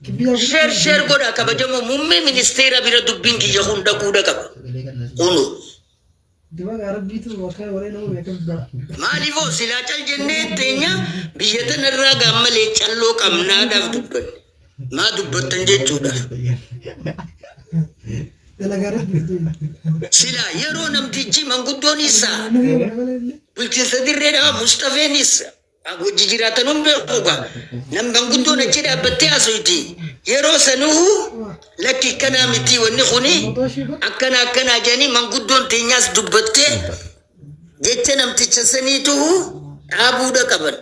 Share goda kabajamoo muummee ministeera bira dubbiin kiyya hunda kuuda qaba. Kunu. Maaliifoo silaa cal jennee teenya biyya tanarraa gaammalee calloo qabnaadhaaf dubbanne. Maa dubbattan jechuudha. Sila yeroo namtichi manguddoon isaa bulchiinsa dirreedhaa Mustafeen isaa hojii jiraatan beekuudha. Nam manguddoon achi dhaabbattee haasofti. Yeroo sanuu lakki kanaa miti wanni kuni akkana jedhanii manguddoon teenyaas dubbattee jecha namticha saniitu dhaabuudha qaban.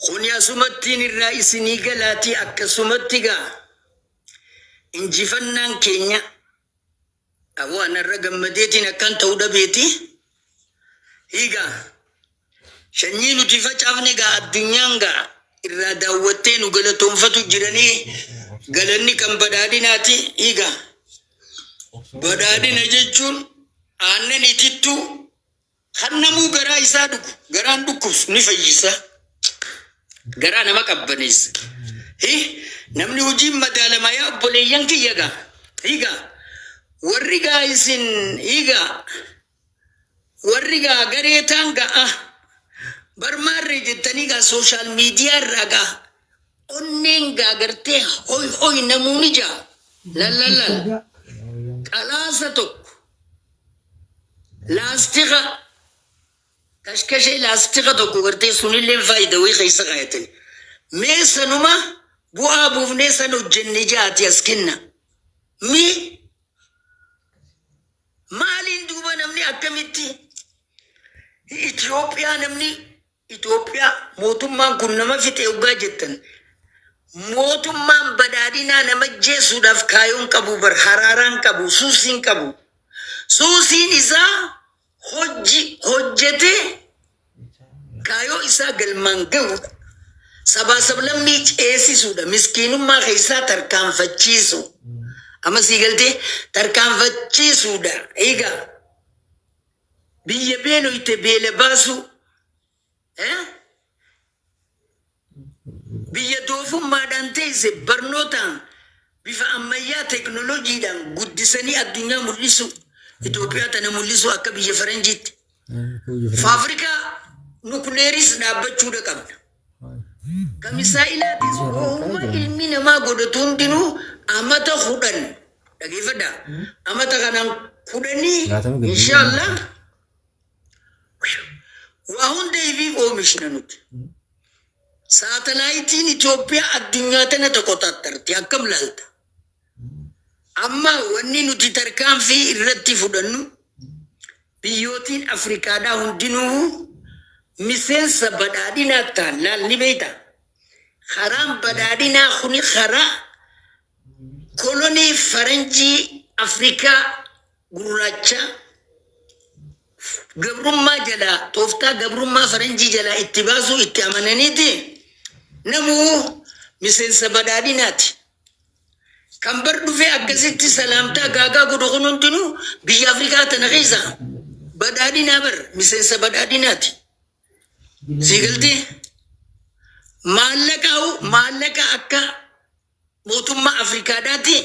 Kuni asumattiin irraa isinii galaatii akkasumatti gaa injifannaan keenya awwaan irra gammadeetiin akkan ta'uu dhabeeti. Hiigaa shanyii nuti facaafne gaa addunyaan gaa irraa daawwattee nu galatoonfatu jiranii galanni kan badhaadhinaati. Hiigaa badhaadhina jechuun aannan itittuu kan namuu garaa isaa dhugu garaan dhukkubsu ni fayyisa. Garaa nama qabbaneessa. Namni hojiin madaalama yaa obboleeyyan kiyya gaa. Hiigaa warri gaa isin warri gaa gareetaan gaa barmaarree jettanii gaa sooshaal miidiyaa irraa gaa onneen gaa gartee hoy namuuni jaa lallalal qalaasa tokko laastika kashkashee laastika tokko gartee sunillee faayidaa wayii keessa kaayatani mee sanuma bu'aa buufnee san hojjenne jaati as kenna maaliin duuba namni akkamitti Itoophiyaa mootummaan kun nama fixe ugaa jettan mootummaan badhaadhinaa nama jeesuudhaaf kaayoon qabu bar haraaraan qabu suusiin qabu suusiin isaa hojjete kaayoo isaa galmaan ga'uudha. Sabaa sablammii ceesisuudha. Miskiinummaa keessaa tarkaanfachiisu. Amma sii galtee tarkaanfachiisuudha. Egaa biyya beeloyte beela baasu biyya doofummaadhaan teesse barnootaan bifa ammayyaa teknooloojiidhaan guddisanii addunyaa mul'isu. Itoophiyaa tana mul'isu akka biyya faranjiitti. Faafrikaa nukleeris dhaabbachuudha qabna. Kamisaa ilaatis uuma ilmi namaa godhatu hundinuu amata kudhan dhageeffadha. Amata kanaan kudhanii inshaallah waa hunda ibiif oomishna nuti. Saatalaayitiin Itoophiyaa addunyaa tana tokko tattarti akkam laalta. Amma wanni nuti tarkaanfii irratti fudhannu biyyootiin Afrikaadhaa hundinuu miseensa badhaadhinaa ta'an laalli beeyta. Karaan badhaadhinaa kuni karaa kolonii faranjii Afrikaa gurraacha gabrummaa jalaa tooftaa gabrummaa faranjii jalaa itti baasuu itti amananiiti namuu miseensa badhaadhinaati. Kan bar dhufee akkasitti salaamtaa gaagaa godhu kun hundinuu biyya Afrikaa tana keessa badhaadhinaa bar miseensa badhaadhinaati. Siigaltee maallaqa akka mootummaa Afrikaadhaati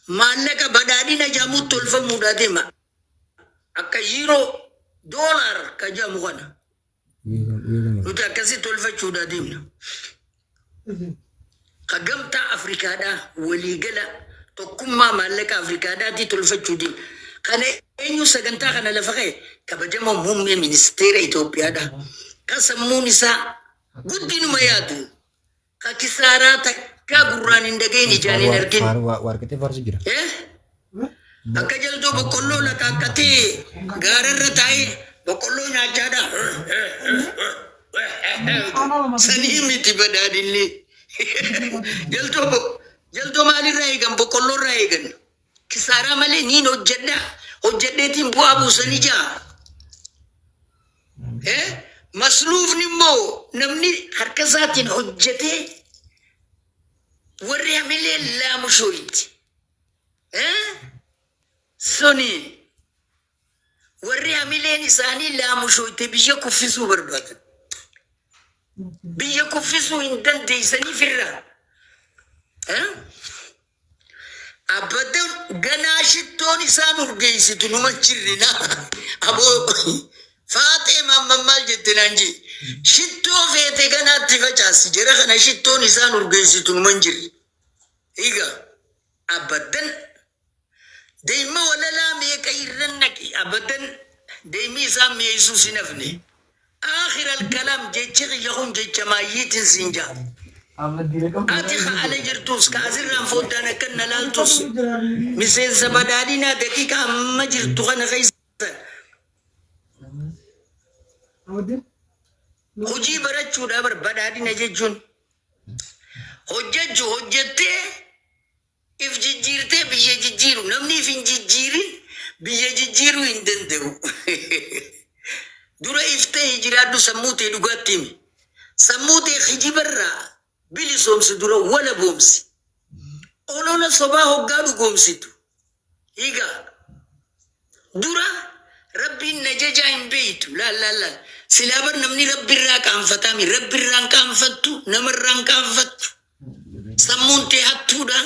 maallaqa badhaadhina jedhamu tolfamuudhaa deema. Akka yiiroo doolaar ka jedhamu kana nuti akkasii tolfachuudhaa deemna. Ka gamtaa Afrikaadhaa waliigala tokkummaa maallaqa Afrikaadhaati tolfachuu deema. Kana eenyu sagantaa kana lafa ka'e kabajamoo muummee ministeera Itoophiyaadha. Ka sammuun isaa guddinuma yaadu ka kisaaraa takkaa gurraan hin dhagahin ijaan hin argin. Akka jaltuu boqqolloo lakaakkatee gaararra taa'ee boqqolloo nyaachaadha. Sanii miti badhaadhinni. Jaltuu maalirraa eegan boqqolloorraa eegan. Kisaaraa malee niin hojjedheetiin bu'aa buusanii jaa. Masluufni immoo namni harka isaatiin hojjetee warri hamilee laamu shooyti. Suni warri hamileen isaanii laamushoyte biyya kuffisuu barbaadan. Biyya kuffisuu hin dandeeysaniif irraa. Abadan ganaa shittoon isaan urgeeysitu numa jirrina. Aboo faatee maal jette naan jee. Shittoo feete ganaatti facaasi jira kana shittoon isaan urgeeysitu numa hin jirre. Egaa abadan deema walalaa meeqa irran naqi abadan deemi isaan meeysuu sin hafne. آخر الكلام جيتشي يخون جيتش ما يتنسينجا أتي خالي جرتوس كازر رام فودانا كنا لالتوس مثل سبادارينا دقيقة ما جرتو خانا خيسا هجي براتشو دابر بدارينا جيجون هججو هجتي إف جيجيرتي بيجي جيجيرو نمني فين جيجيرين بيجي جيجيرو اندندو dura iftee jiraadhu sammuutee dhugaattiimi. Sammuutee hijibarraa bilisoomsi dura wala boomsi. Olola sobaa hoggaa dhugoomsitu. Higaa dura rabbiin na jajaa hin beeytu laal. Silaa bar namni rabbirraa qaanfatami rabbirraan qaanfattu namarraan qaanfattu. Sammuun tee hattuudha.